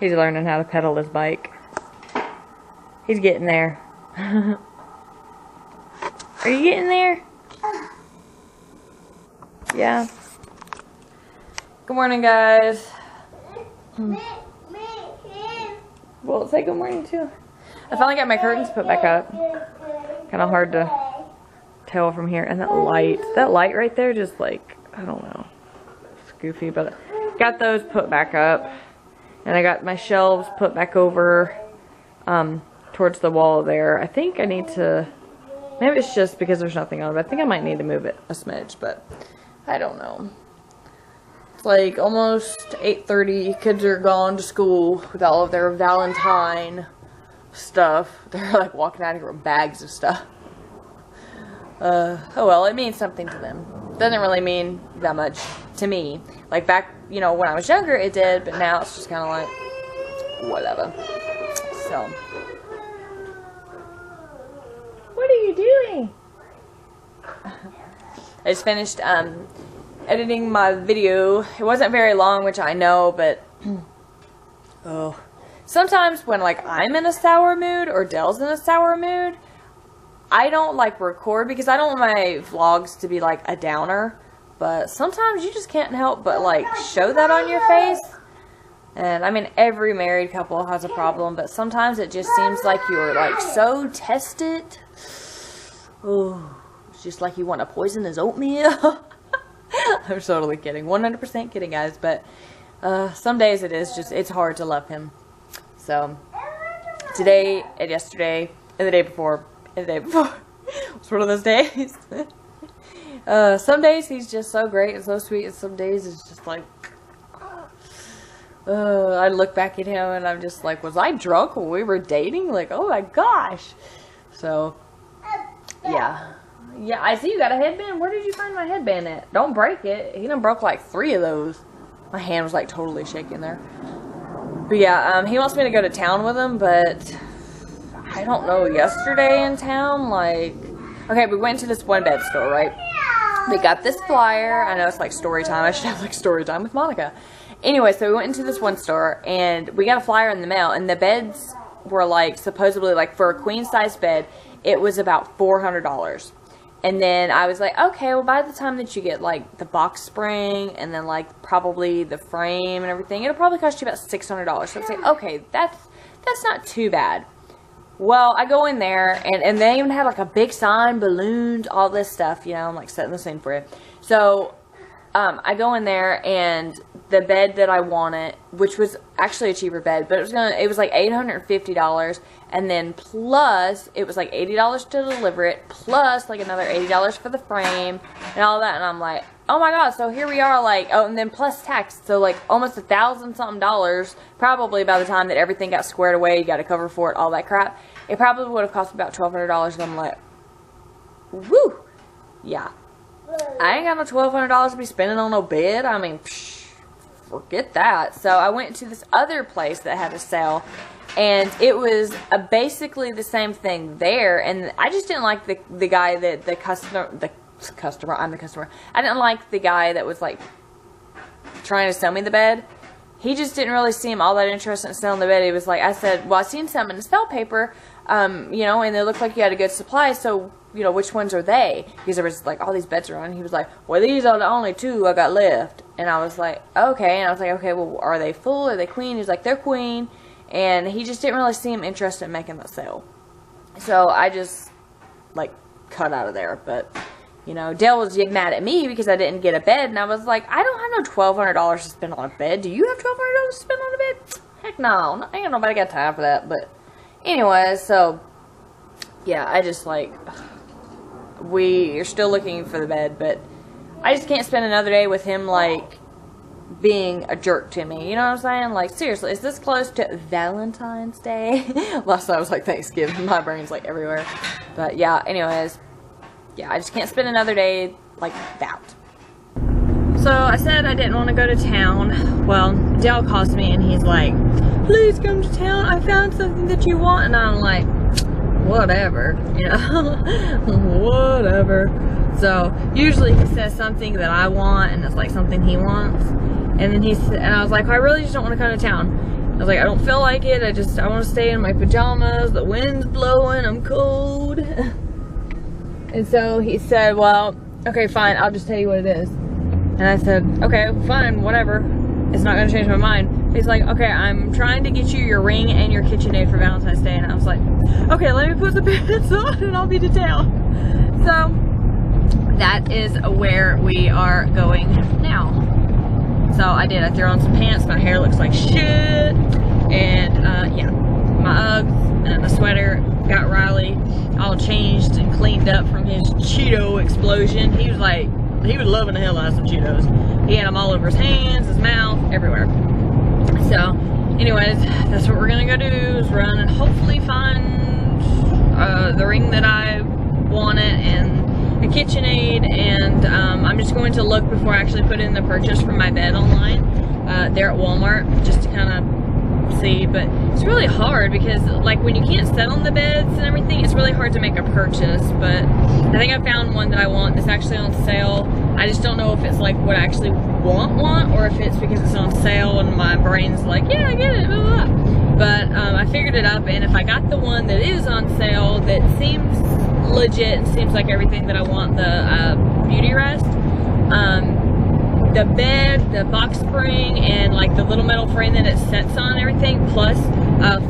He's learning how to pedal his bike. He's getting there. Are you getting there? Yeah. Good morning, guys. Well, say good morning too. I finally got my curtains put back up. Kind of hard to tell from here. And that light right there, just like, I don't know, it's goofy, but got those put back up. And I got my shelves put back over towards the wall there. I think I need to, maybe it's just because there's nothing on it, but I think I might need to move it a smidge, but I don't know. It's like almost 8:30. Kids are gone to school with all of their Valentine stuff. They're like walking out of here with bags of stuff. Oh well, it means something to them. Doesn't really mean that much to me. Like back, you know, when I was younger it did, but now it's just kind of like whatever. So, what are you doing? I just finished editing my video. It wasn't very long, which I know, but oh, sometimes when like I'm in a sour mood or Dell's in a sour mood, I don't like record because I don't want my vlogs to be like a downer, but sometimes you just can't help but like show that on your face. And I mean, every married couple has a problem, but sometimes it just seems like you're like so tested. Oh, it's just like you want to poison his oatmeal. I'm totally kidding. 100% kidding, guys. But some days it is just, it's hard to love him. So, today and yesterday and the day before and the day before was one of those days. Some days he's just so great and so sweet, and some days it's just like, I look back at him and I'm just like, was I drunk when we were dating? Like, oh my gosh. So, yeah. Yeah, I see you got a headband. Where did you find my headband at? Don't break it. He done broke like 3 of those. My hand was like totally shaking there. But yeah, he wants me to go to town with him, but I don't know, yesterday in town, like, okay, we went to this one bed store, right? We got this flyer. I know it's like story time. I should have like story time with Monica. Anyway, so we went into this one store and we got a flyer in the mail, and the beds were like supposedly like for a queen size bed, it was about $400. And then I was like, okay, well, by the time that you get, like, the box spring and then, like, probably the frame and everything, it'll probably cost you about $600. So it's like, okay, that's not too bad. Well, I go in there, and they even had, like, a big sign, balloons, all this stuff, you know, I'm, like, setting the scene for you. So, I go in there, and the bed that I wanted, which was actually a cheaper bed, but it was like $850, and then plus, it was like $80 to deliver it, plus like another $80 for the frame, and all that, and I'm like, oh my god, so here we are, like, oh, and then plus tax, so like almost $1,000-something, probably by the time that everything got squared away, you got to cover for it, all that crap, it probably would have cost about $1,200, and I'm like, woo, yeah. I ain't got no $1,200 to be spending on no bed. I mean, forget that. So I went to this other place that had a sale, and it was basically the same thing there. And I just didn't like the guy that the customer. I'm the customer. I didn't like the guy that was like trying to sell me the bed. He just didn't really seem all that interested in selling the bed. He was like, I said, well, I seen some in the sale paper, you know, and it looked like you had a good supply, so, you know, which ones are they? Because there was, like, all these beds around, and he was like, well, these are the only 2 I got left. And I was like, okay, and I was like, okay, well, are they full, are they queen? He was like, they're queen, and he just didn't really seem interested in making the sale. So I just, like, cut out of there, but... You know, Dale was mad at me because I didn't get a bed, and I was like, I don't have no $1,200 to spend on a bed. Do you have $1,200 to spend on a bed? Heck no. Ain't nobody got time for that. But anyway, so, yeah, I just, like, we are still looking for the bed, but I just can't spend another day with him, like, being a jerk to me. You know what I'm saying? Like, seriously, is this close to Valentine's Day? Last night I was like, Thanksgiving. My brain's, like, everywhere. But, yeah, anyways. Yeah, I just can't spend another day like that. So I said I didn't want to go to town. Well, Dale calls me and he's like, please come to town. I found something that you want. And I'm like, whatever, you know, whatever. So usually he says something that I want and it's like something he wants. And then and I was like, I really just don't want to come to town. I was like, I don't feel like it. I want to stay in my pajamas. The wind's blowing. I'm cold. And so he said, well, okay, fine. I'll just tell you what it is. And I said, okay, fine, whatever. It's not going to change my mind. He's like, okay, I'm trying to get you your ring and your KitchenAid for Valentine's Day. And I was like, okay, let me put the pants on and I'll be to town. So that is where we are going now. So I did. I threw on some pants. My hair looks like shit. And yeah, my Uggs and the sweater got Riley all changed and cleaned up from his Cheeto explosion. He was like, he was loving the hell out of some Cheetos. He had them all over his hands, his mouth, everywhere. So, anyways, that's what we're gonna go do, is run and hopefully find the ring that I wanted and a KitchenAid, and I'm just going to look before I actually put in the purchase for my bed online there at Walmart, just to kind of see. But it's really hard because, like, when you can't sit on the beds and everything, it's really hard to make a purchase. But I think I found one that I want that's actually on sale. I just don't know if it's like what I actually want, or if it's because it's on sale and my brain's like, yeah, I get it, blah, blah, blah. But I figured it up, and if I got the one that is on sale that seems legit and seems like everything that I want, the beauty rest, the bed, the box spring, and like the little metal frame that it sets on and everything, plus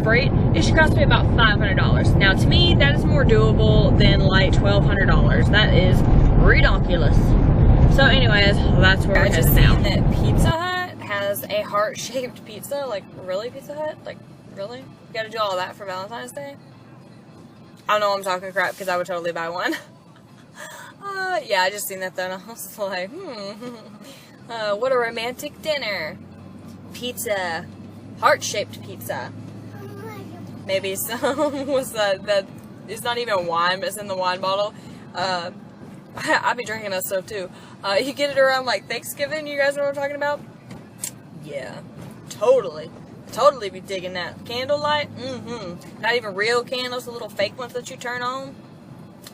freight, it should cost me about $500. Now, to me, that is more doable than like $1,200. That is ridiculous. So anyways, that's where we're headed now. I just seen that Pizza Hut has a heart-shaped pizza. Like, really, Pizza Hut? Like, really? You gotta do all that for Valentine's Day? I don't know, I'm talking crap because I would totally buy one. Yeah, I just seen that then. I was like, what a romantic dinner. Pizza. Heart-shaped pizza. Maybe some was that it's not even wine, but it's in the wine bottle. I'll be drinking that stuff too. You get it around like Thanksgiving, you guys know what I'm talking about? Yeah, totally. Totally be digging that. Candlelight? Mm-hmm. Not even real candles, the little fake ones that you turn on.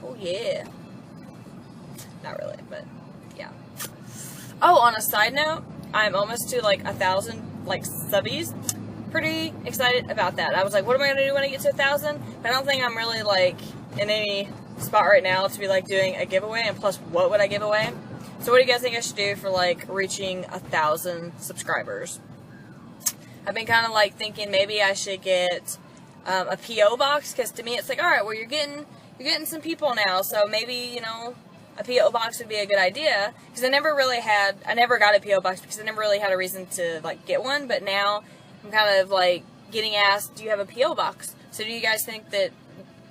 Oh yeah. Not really, but yeah. Oh, on a side note, I'm almost to like 1,000 like subbies. Pretty excited about that. I was like, what am I gonna do when I get to 1,000? But I don't think I'm really like in any spot right now to be like doing a giveaway, and plus what would I give away? So what do you guys think I should do for like reaching 1,000 subscribers? I've been kind of like thinking maybe I should get a P.O. box, because to me it's like, alright, well you're getting some people now, so maybe, you know, a P.O. box would be a good idea, because I never got a P.O. box because I never really had a reason to like get one, but now I'm kind of like getting asked, do you have a P.O. box? So do you guys think that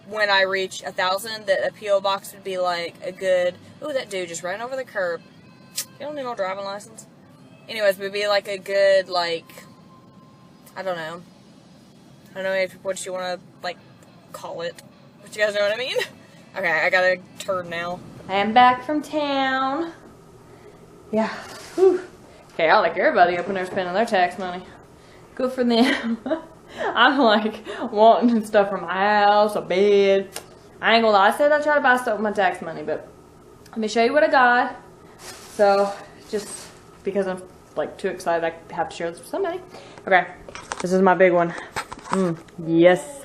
when I reach 1,000 that a P.O. box would be like a good, ooh, that dude just ran over the curb. You don't need no driving license. Anyways, would be like a good, like, I don't know what you want to like call it, but you guys know what I mean? Okay, I gotta turn now. I am back from town. Yeah. Whew. Okay, I like everybody up when they're spending their tax money. Good for them. I'm like wanting stuff from my house, a bed. I ain't gonna lie, I said I try to buy stuff with my tax money, but let me show you what I got. So, just because I'm like too excited, I have to share this with somebody. Okay, this is my big one. Yes.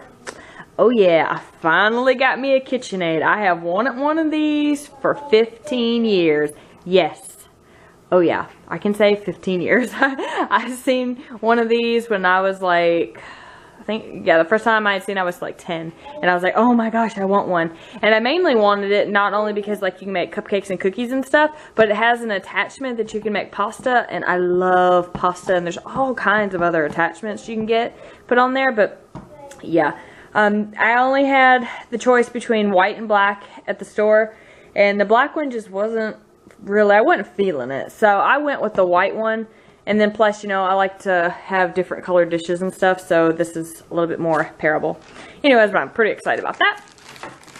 Oh yeah, I finally got me a KitchenAid. I have wanted one of these for 15 years. Yes. Oh yeah, I can say 15 years. I seen one of these when I was like, I think, yeah, the first time I had seen it, I was like 10. And I was like, oh my gosh, I want one. And I mainly wanted it not only because like you can make cupcakes and cookies and stuff, but it has an attachment that you can make pasta. And I love pasta, and there's all kinds of other attachments you can get put on there. But yeah, I only had the choice between white and black at the store. And the black one just wasn't really, I wasn't feeling it. So I went with the white one. And then plus, you know, I like to have different colored dishes and stuff, so this is a little bit more pairable. Anyways, but I'm pretty excited about that.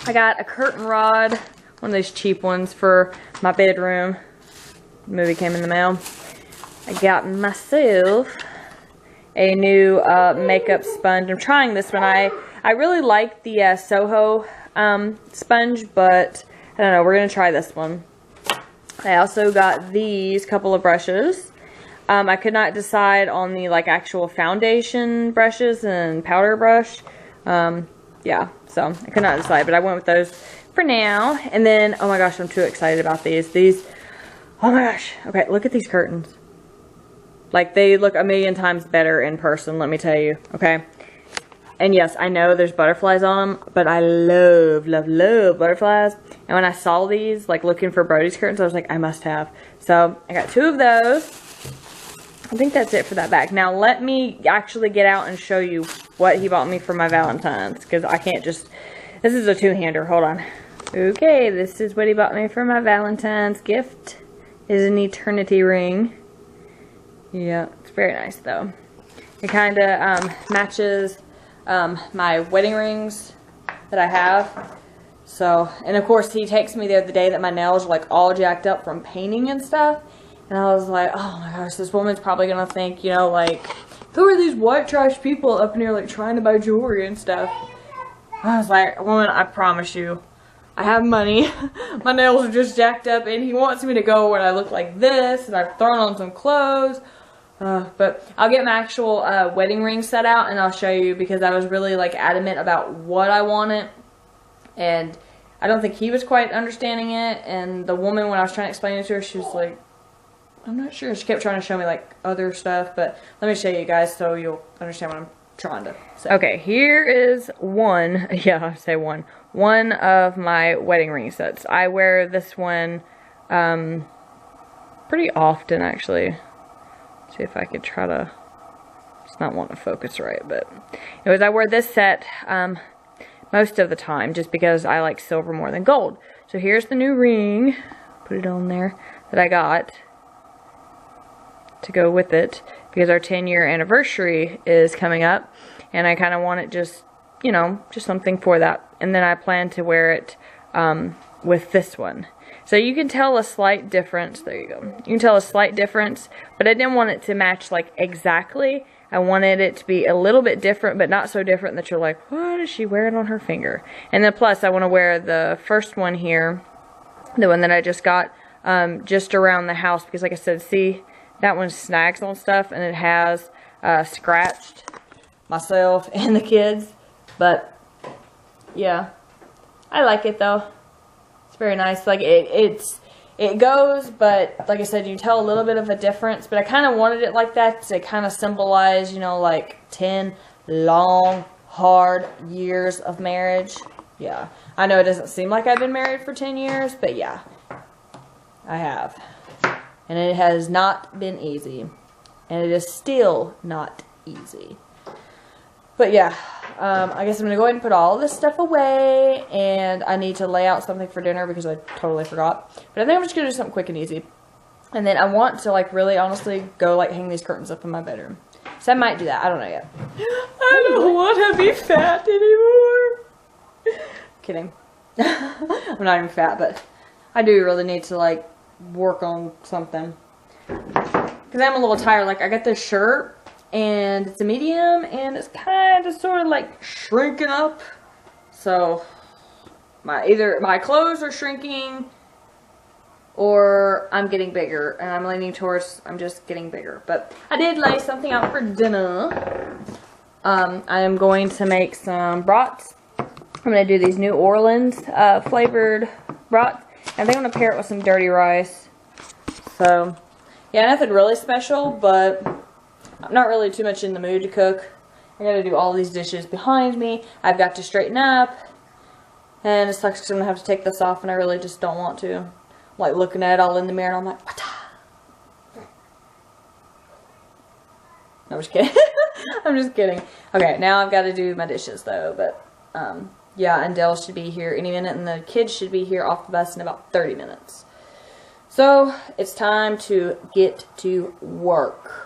I got a curtain rod, one of those cheap ones for my bedroom. The movie came in the mail. I got myself a new makeup sponge. I'm trying this one. I really like the Soho sponge, but I don't know, we're going to try this one. I also got these couple of brushes. I could not decide on the like actual foundation brushes and powder brush. Yeah, so I could not decide, but I went with those for now. And then, oh my gosh, I'm too excited about these. Oh my gosh. Okay, look at these curtains. Like, they look a million times better in person, let me tell you, okay? And yes, I know there's butterflies on them, but I love, love, love butterflies. And when I saw these, like looking for Brody's curtains, I was like, I must have. So I got 2 of those. I think that's it for that bag. Now let me actually get out and show you what he bought me for my Valentine's, because I can't just, this is a 2-hander, hold on. Okay, this is what he bought me for my Valentine's gift. Is an eternity ring. Yeah, it's very nice though. It kind of matches my wedding rings that I have. So, and of course he takes me the other day that my nails are like all jacked up from painting and stuff. And I was like, oh my gosh, this woman's probably gonna think, you know, like, who are these white trash people up in here like trying to buy jewelry and stuff? I was like, woman, I promise you, I have money. My nails are just jacked up and he wants me to go when I look like this and I've thrown on some clothes. But I'll get my actual wedding ring set out and I'll show you, because I was really like adamant about what I wanted, and I don't think he was quite understanding it. And the woman, when I was trying to explain it to her, she was like, I'm not sure. She kept trying to show me like other stuff, but let me show you guys so you'll understand what I'm trying to say. Okay, here is one, yeah, I say one of my wedding ring sets. I wear this one pretty often actually. See if I could try to, it's not wanting to focus right, but anyways, I wear this set most of the time just because I like silver more than gold. So here's the new ring, put it on there, that I got to go with it because our 10-year anniversary is coming up and I kind of want it just, you know, just something for that. And then I plan to wear it with this one. So you can tell a slight difference. There you go. You can tell a slight difference, but I didn't want it to match like exactly. I wanted it to be a little bit different, but not so different that you're like, what is she wearing on her finger? And then plus I want to wear the first one here, the one that I just got, just around the house, because like I said, see, that one snags on stuff and it has scratched myself and the kids. But yeah, I like it though. Very nice. Like it goes, but like I said, you can tell a little bit of a difference, but I kind of wanted it like that to kind of symbolize, you know, like 10 long hard years of marriage. Yeah, I know it doesn't seem like I've been married for 10 years, but yeah, I have, and it has not been easy, and it is still not easy. But yeah, I guess I'm going to go ahead and put all this stuff away, and I need to lay out something for dinner because I totally forgot. But I think I'm just going to do something quick and easy. And then I want to, like, really honestly go, like, hang these curtains up in my bedroom. So I might do that. I don't know yet. I don't want to be fat anymore. Kidding. I'm not even fat, but I do really need to, like, work on something. Because I'm a little tired. Like, I got this shirt. And it's a medium, and it's kind of sort of like shrinking up. So either my clothes are shrinking or I'm getting bigger, and I'm leaning towards I'm just getting bigger. But I did lay something out for dinner. I am going to make some brats. I'm going to do these New Orleans flavored brats. I think I'm going to pair it with some dirty rice. So yeah, nothing really special, but I'm not really too much in the mood to cook. I gotta do all these dishes behind me. I've got to straighten up. And it sucks because I'm gonna have to take this off, and I really just don't want to. I'm like looking at it all in the mirror, and I'm like, what? No, I'm just kidding. I'm just kidding. Okay, now I've got to do my dishes though. But yeah, and Dell should be here any minute, and the kids should be here off the bus in about 30 minutes. So it's time to get to work.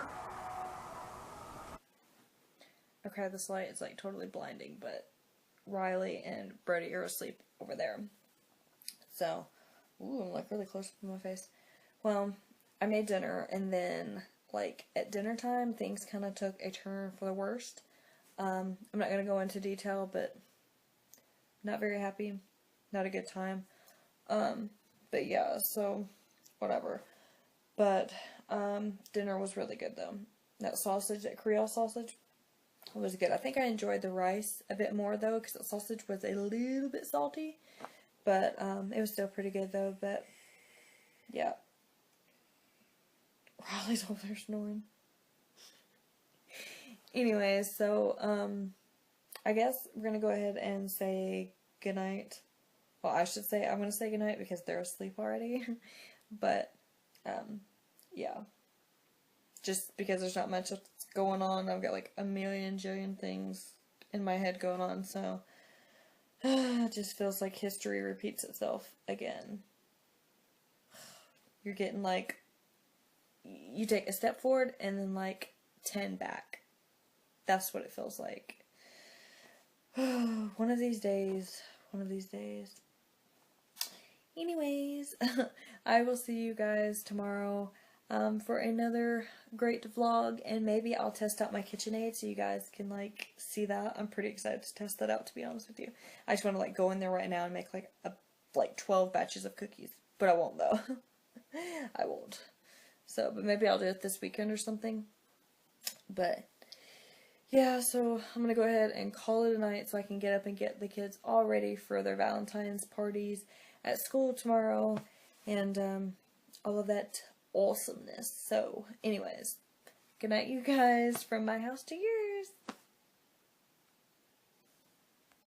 Okay, this light is like totally blinding, but Riley and Brody are asleep over there. So, ooh, I'm like really close to my face. Well, I made dinner, and then like at dinner time, things kind of took a turn for the worst. I'm not going to go into detail, but not very happy. Not a good time. But yeah, so whatever. But Dinner was really good though. That sausage, that Creole sausage, was good. I think I enjoyed the rice a bit more though, because the sausage was a little bit salty. But it was still pretty good though. But yeah, Riley's over there snoring. Anyways, so I guess we're gonna go ahead and say goodnight. Well, I should say I'm gonna say goodnight because they're asleep already. But yeah, just because there's not much going on. I've got like a million jillion things in my head going on, so it just feels like history repeats itself again. You're getting like, you take a step forward and then like 10 back. That's what it feels like. One of these days. Anyways, I will see you guys tomorrow for another great vlog, and maybe I'll test out my KitchenAid so you guys can like see that. I'm pretty excited to test that out, to be honest with you. I just want to like go in there right now and make like 12 batches of cookies, but I won't though. I won't. So, but maybe I'll do it this weekend or something. But yeah, so I'm going to go ahead and call it a night so I can get up and get the kids all ready for their Valentine's parties at school tomorrow, and all of that awesomeness. So anyways, good night you guys, from my house to yours.